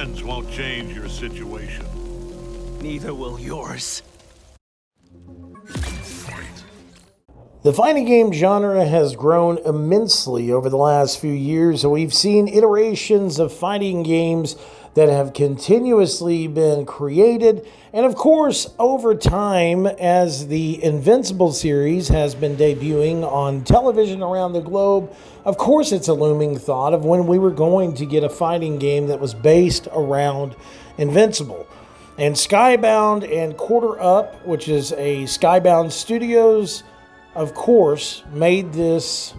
friends won't change your situation. Neither will yours. The fighting game genre has grown immensely over the last few years, and we've seen iterations of fighting games that have continuously been created. And of course, over time, as the Invincible series has been debuting on television around the globe, of course it's a looming thought of when we were going to get a fighting game that was based around Invincible. And Skybound and Quarter Up, which is a Skybound Studios, of course, made this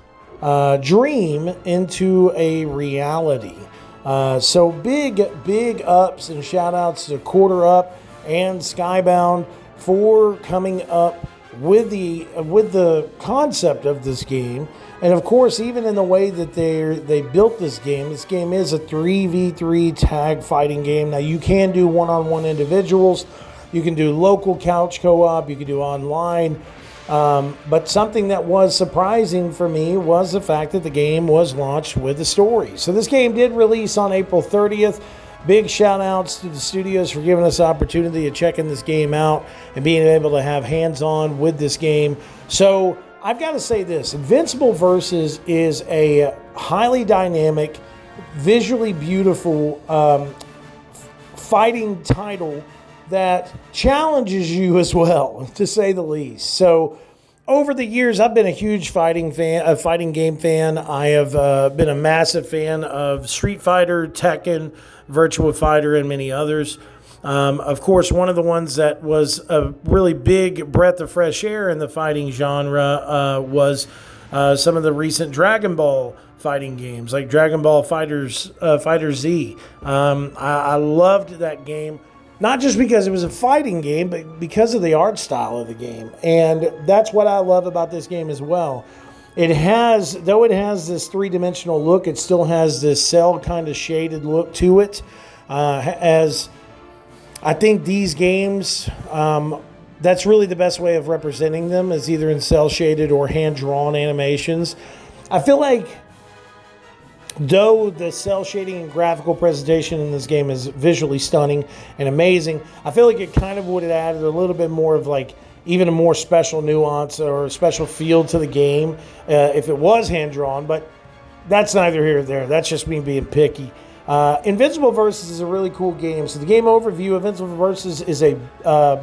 dream into a reality. So big ups and shout outs to Quarter Up and Skybound for coming up with the concept of this game. And of course, even in the way that they built this game is a 3v3 tag fighting game. Now you can do one-on-one individuals, you can do local couch co-op, you can do online. But something that was surprising for me was the fact that the game was launched with a story. So this game did release on April 30th. Big shout outs to the studios for giving us the opportunity of checking this game out and being able to have hands-on with this game. So I've got to say this, Invincible Versus is a highly dynamic, visually beautiful fighting title that challenges you as well, to say the least. So over the years, I've been a huge fighting game fan. I have been a massive fan of Street Fighter, Tekken, Virtua Fighter, and many others. Of course, one of the ones that was a really big breath of fresh air in the fighting genre was some of the recent Dragon Ball fighting games, like Dragon Ball Fighter Z. I loved that game. Not just because it was a fighting game, but because of the art style of the game. And that's what I love about this game as well. Though it has this three-dimensional look, it still has this cell kind of shaded look to it. As I think these games, that's really the best way of representing them, is either in cell shaded or hand-drawn animations. I feel like, though the cell shading and graphical presentation in this game is visually stunning and amazing, I feel like it kind of would have added a little bit more of like even a more special nuance or a special feel to the game if it was hand-drawn, but that's neither here nor there. That's just me being picky. Invincible Versus is a really cool game. So the game overview, Invincible Versus is a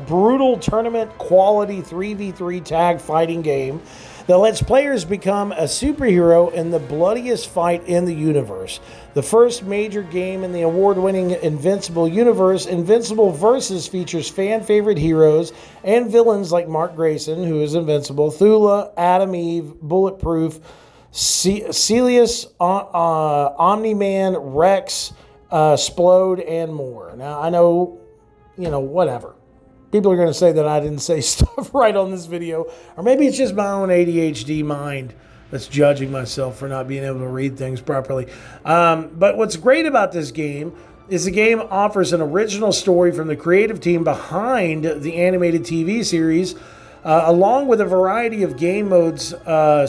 brutal tournament quality 3v3 tag fighting game that lets players become a superhero in the bloodiest fight in the universe. The first major game in the award-winning Invincible universe, Invincible Versus features fan-favorite heroes and villains like Mark Grayson, who is invincible, Thula, Adam Eve, Bulletproof, Celius, Omni-Man, Rex, Splode, and more. Now, I know, whatever. People are going to say that I didn't say stuff right on this video, or maybe it's just my own ADHD mind that's judging myself for not being able to read things properly. But what's great about this game is the game offers an original story from the creative team behind the animated TV series, along with a variety of game modes,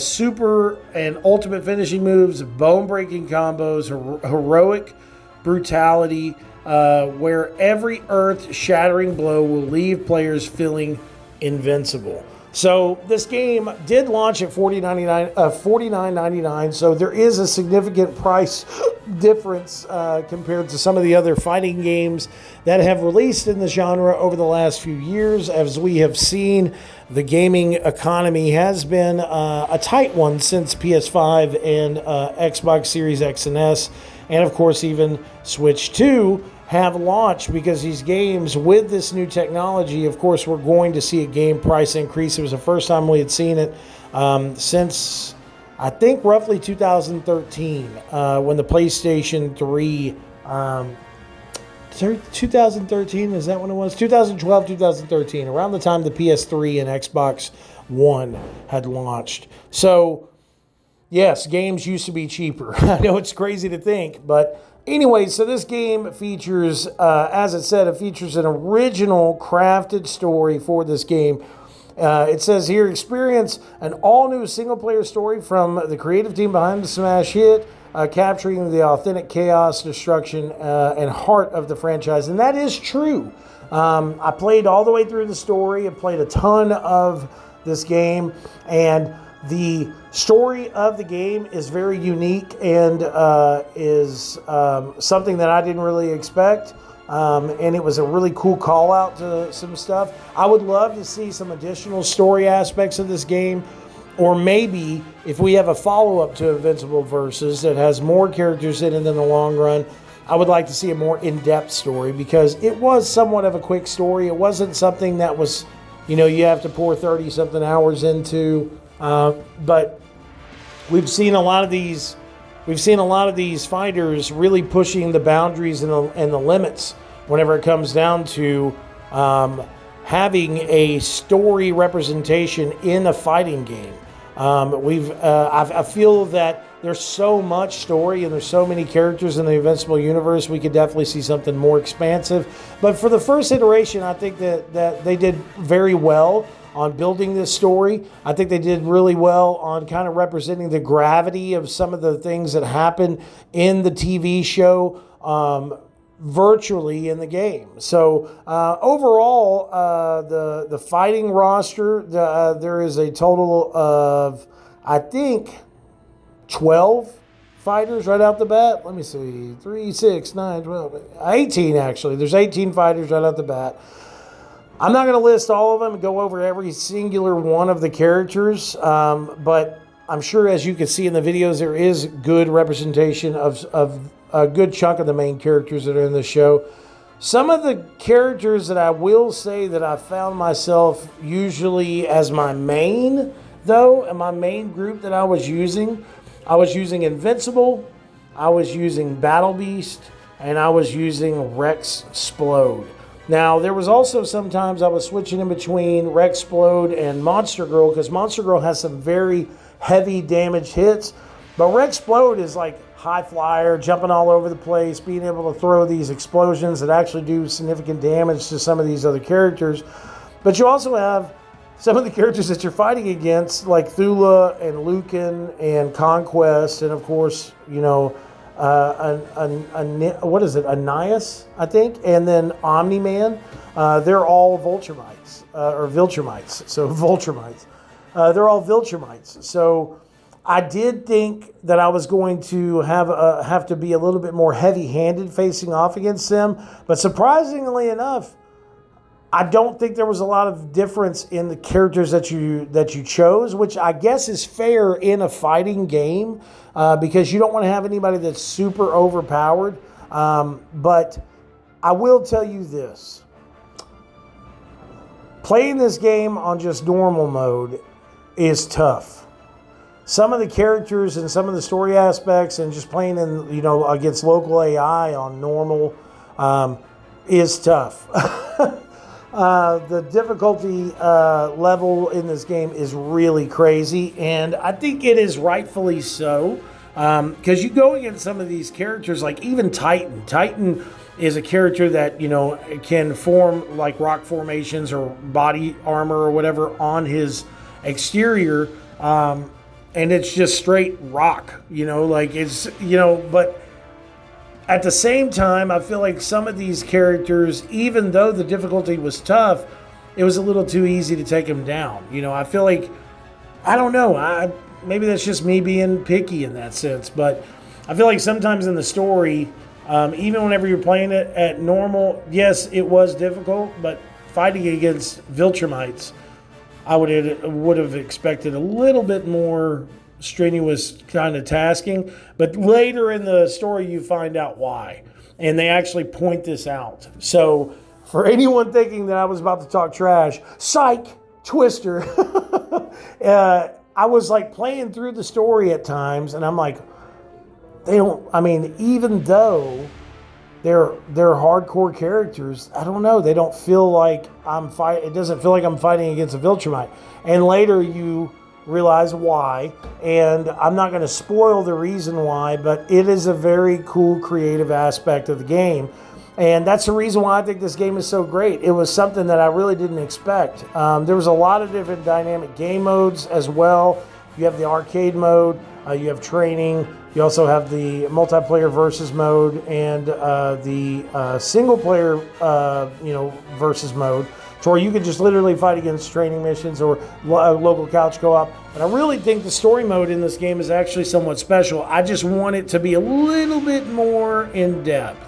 super and ultimate finishing moves, bone-breaking combos, heroic brutality, where every earth-shattering blow will leave players feeling invincible. So this game did launch at $49.99, so there is a significant price difference compared to some of the other fighting games that have released in the genre over the last few years. As we have seen, the gaming economy has been a tight one since PS5 and Xbox Series X and S, and of course even Switch 2 have launched, because these games with this new technology, of course, we're going to see a game price increase. It was the first time we had seen it since, I think, roughly 2013, when the PlayStation 3, 2013, is that when it was? 2012, 2013, around the time the PS3 and Xbox One had launched. So, yes, games used to be cheaper. I know it's crazy to think, but anyway, so this game features, as it said, it features an original crafted story for this game It says here, experience an all-new single-player story from the creative team behind the smash hit, capturing the authentic chaos, destruction, and heart of the franchise. And that is true. I played all the way through the story. I played a ton of this game, and the story of the game is very unique and is something that I didn't really expect. And it was a really cool call out to some stuff. I would love to see some additional story aspects of this game, or maybe if we have a follow-up to Invincible Versus that has more characters in it in the long run, I would like to see a more in-depth story, because it was somewhat of a quick story. It wasn't something that was, you have to pour 30-something hours into. But we've seen a lot of these fighters really pushing the boundaries and the limits whenever it comes down to having a story representation in a fighting game. I feel that there's so much story and there's so many characters in the Invincible universe. We could definitely see something more expansive. But for the first iteration, I think that they did very well on building this story. I think they did really well on kind of representing the gravity of some of the things that happen in the TV show virtually in the game. So overall, the fighting roster, there is a total of, I think, 12 fighters right out the bat. Let me see, 3, 6, 9, 12, 18 actually. There's 18 fighters right out the bat. I'm not going to list all of them and go over every singular one of the characters, but I'm sure, as you can see in the videos, there is good representation of a good chunk of the main characters that are in the show. Some of the characters that I will say that I found myself usually as my main, though, and my main group that I was using Invincible, I was using Battle Beast, and I was using Rex Splode. Now, there was also sometimes I was switching in between Rex Splode and Monster Girl, because Monster Girl has some very heavy damage hits, but Rex Splode is like high flyer, jumping all over the place, being able to throw these explosions that actually do significant damage to some of these other characters. But you also have some of the characters that you're fighting against, like Thula and Lucan and Conquest, and of course, what is it, Ananias, I think, and then Omni-Man. They're all Viltrumites, or Viltrumites, so Viltrumites. They're all Viltrumites. So I did think that I was going to have to be a little bit more heavy-handed facing off against them, but surprisingly enough, I don't think there was a lot of difference in the characters that you chose, which I guess is fair in a fighting game, because you don't want to have anybody that's super overpowered. But I will tell you this. Playing this game on just normal mode is tough. Some of the characters and some of the story aspects and just playing in, against local AI on normal is tough. The difficulty level in this game is really crazy, and I think it is rightfully so, because you go against some of these characters, like even Titan. Titan is a character that, can form like rock formations or body armor or whatever on his exterior, and it's just straight rock, but at the same time, I feel like some of these characters, even though the difficulty was tough, it was a little too easy to take them down. I feel like, I don't know, maybe that's just me being picky in that sense, but I feel like sometimes in the story, even whenever you're playing it at normal, yes, it was difficult, but fighting against Viltrumites, I would have expected a little bit more strenuous kind of tasking, but later in the story you find out why, and they actually point this out. So for anyone thinking that I was about to talk trash, psych, Twister. I was like playing through the story at times, and I'm like, even though they're hardcore characters, I don't know, they don't feel like it doesn't feel like I'm fighting against a Viltrumite. And later you realize why, and I'm not going to spoil the reason why, but it is a very cool creative aspect of the game. And that's the reason why I think this game is so great. It was something that I really didn't expect. There was a lot of different dynamic game modes as well. You have the arcade mode, you have training, you also have the multiplayer versus mode, and the single player versus mode, to where you could just literally fight against training missions or local couch co-op. And I really think the story mode in this game is actually somewhat special. I just want it to be a little bit more in depth.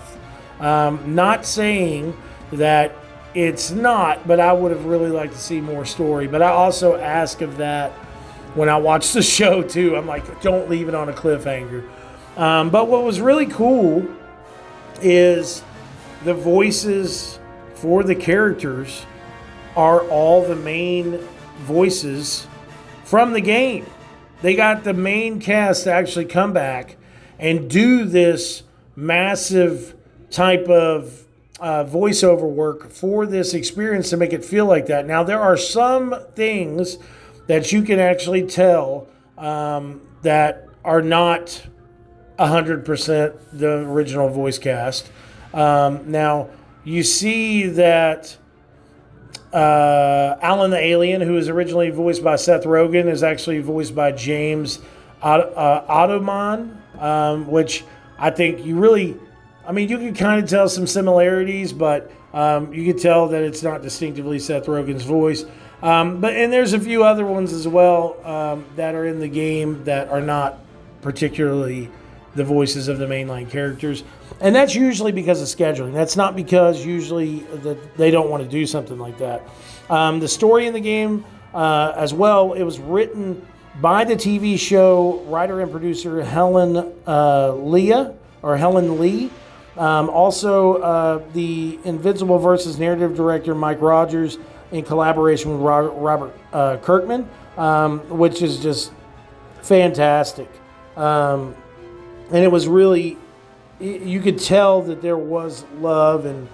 Not saying that it's not, but I would have really liked to see more story. But I also ask of that when I watch the show too. I'm like, don't leave it on a cliffhanger. But what was really cool is the voices for the characters are all the main voices from the game. They got the main cast to actually come back and do this massive type of voiceover work for this experience to make it feel like that. Now, there are some things that you can actually tell that are not 100% the original voice cast. Now, you see that Alan the Alien, who was originally voiced by Seth Rogen, is actually voiced by James Ottoman, which I think you can kind of tell some similarities, but you can tell that it's not distinctively Seth Rogen's voice. And there's a few other ones as well that are in the game that are not particularly the voices of the mainline characters. And that's usually because of scheduling. That's not because usually that they don't want to do something like that. The story in the game as well, it was written by the TV show writer and producer Helen Lee. Also, the Invincible versus narrative director Mike Rogers in collaboration with Robert Kirkman, which is just fantastic. And it was really, you could tell that there was love and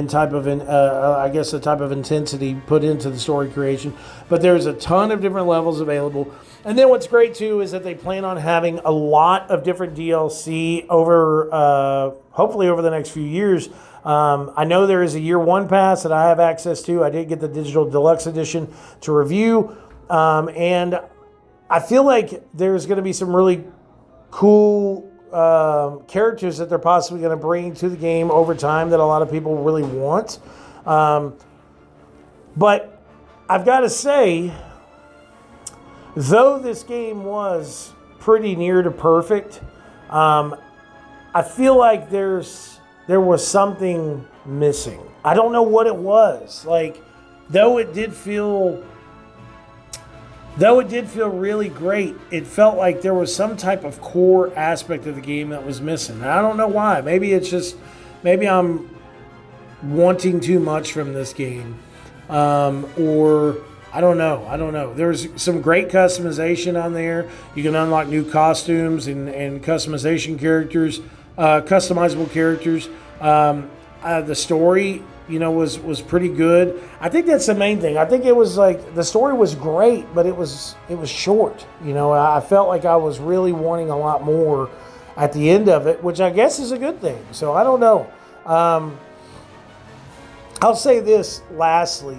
type of, I guess, a type of intensity put into the story creation. But there's a ton of different levels available. And then what's great, too, is that they plan on having a lot of different DLC over, hopefully over the next few years. I know there is a year one pass that I have access to. I did get the digital deluxe edition to review. And I feel like there's going to be some really cool characters that they're possibly going to bring to the game over time that a lot of people really want. But I've got to say, though this game was pretty near to perfect, I feel like there was something missing. I don't know what it was. Like, though it did feel really great, it felt like there was some type of core aspect of the game that was missing. And I don't know why. Maybe I'm wanting too much from this game. Or I don't know. There's some great customization on there. You can unlock new costumes and customization characters, customizable characters. The story, was pretty good. I think that's the main thing. I think it was like the story was great, but it was short. I felt like I was really wanting a lot more at the end of it, which I guess is a good thing. So I don't know. I'll say this lastly: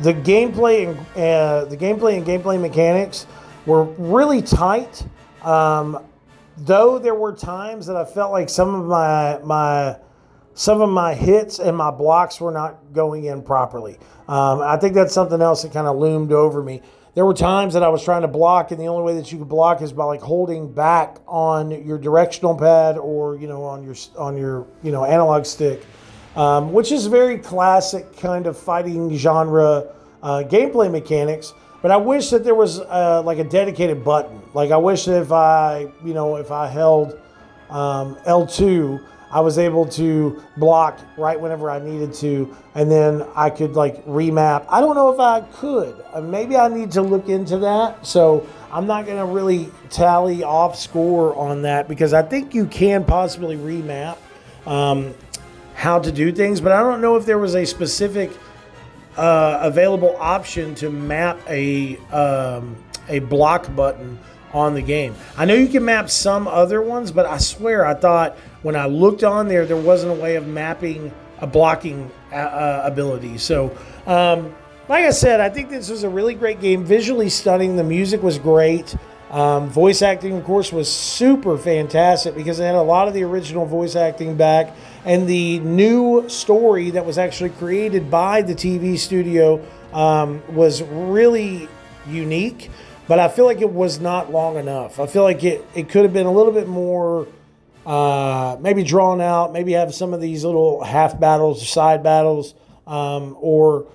the gameplay and gameplay mechanics were really tight. Though there were times that I felt like some of my hits and my blocks were not going in properly. I think that's something else that kind of loomed over me. There were times that I was trying to block, and the only way that you could block is by like holding back on your directional pad or on your analog stick, which is very classic kind of fighting genre gameplay mechanics. But I wish that there was like a dedicated button. Like I wish that if I held L2, I was able to block right whenever I needed to, and then I could like remap. I don't know if I could. Maybe I need to look into that. So I'm not going to really tally off score on that because I think you can possibly remap how to do things, but I don't know if there was a specific available option to map a block button on the game. I know you can map some other ones, but I swear I thought when I looked on there wasn't a way of mapping a blocking ability. So, like I said, I think this was a really great game. Visually stunning. The music was great. Voice acting, of course, was super fantastic because it had a lot of the original voice acting back. And the new story that was actually created by the TV studio was really unique. But I feel like it was not long enough. I feel like it could have been a little bit more maybe drawn out, maybe have some of these little half battles, side battles, or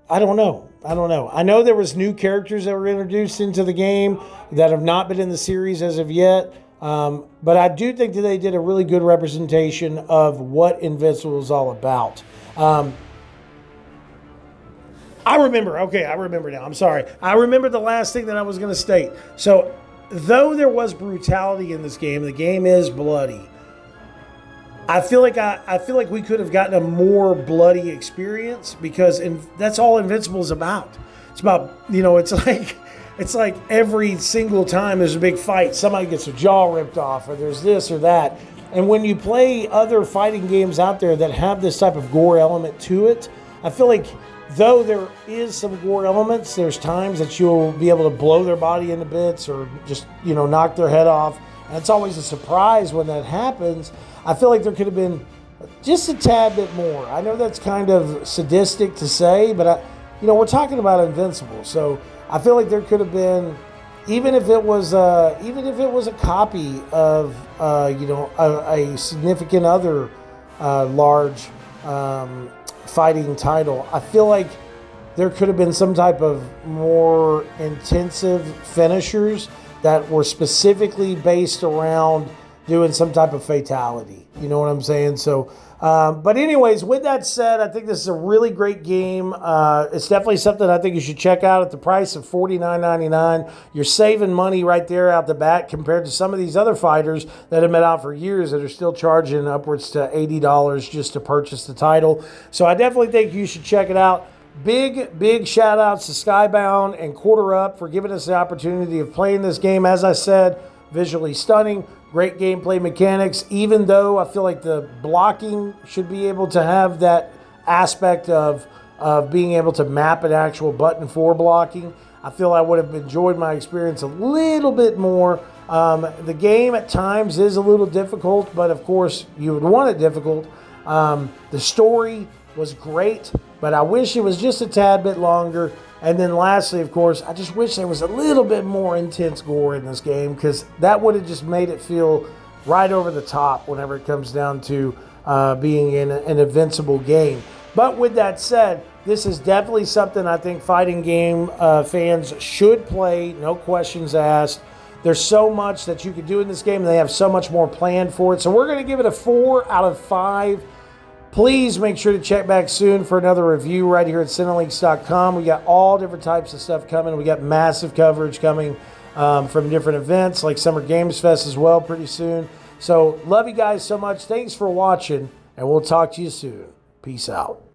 I don't know. I know there was new characters that were introduced into the game that have not been in the series as of yet. But I do think that they did a really good representation of what Invincible is all about. I remember now. I'm sorry. I remember the last thing that I was going to state. So, though there was brutality in this game, the game is bloody. I feel like we could have gotten a more bloody experience because that's all Invincible is about. It's about, it's like every single time there's a big fight, somebody gets their jaw ripped off or there's this or that. And when you play other fighting games out there that have this type of gore element to it, I feel like though there is some gore elements, there's times that you'll be able to blow their body into bits or just, knock their head off. And it's always a surprise when that happens. I feel like there could have been just a tad bit more. I know that's kind of sadistic to say, but we're talking about Invincible. So I feel like there could have been, even if it was a copy of, a significant other large fighting title, I feel like there could have been some type of more intensive finishers that were specifically based around doing some type of fatality. You know what I'm saying? So, but anyways, with that said, I think this is a really great game. It's definitely something I think you should check out at the price of $49.99. You're saving money right there out the bat compared to some of these other fighters that have been out for years that are still charging upwards to $80 just to purchase the title. So I definitely think you should check it out. Big shout outs to Skybound and Quarter Up for giving us the opportunity of playing this game. As I said, visually stunning, great gameplay mechanics, even though I feel like the blocking should be able to have that aspect of being able to map an actual button for blocking. I feel I would have enjoyed my experience a little bit more. The game at times is a little difficult, but of course you would want it difficult. The story was great, but I wish it was just a tad bit longer. And then lastly, of course, I just wish there was a little bit more intense gore in this game because that would have just made it feel right over the top whenever it comes down to being in an Invincible game. But with that said, this is definitely something I think fighting game fans should play, no questions asked. There's so much that you can do in this game, and they have so much more planned for it. So we're going to give it a 4 out of 5. Please make sure to check back soon for another review right here at Cinelinks.com. We got all different types of stuff coming. We got massive coverage coming from different events like Summer Games Fest as well pretty soon. So love you guys so much. Thanks for watching, and we'll talk to you soon. Peace out.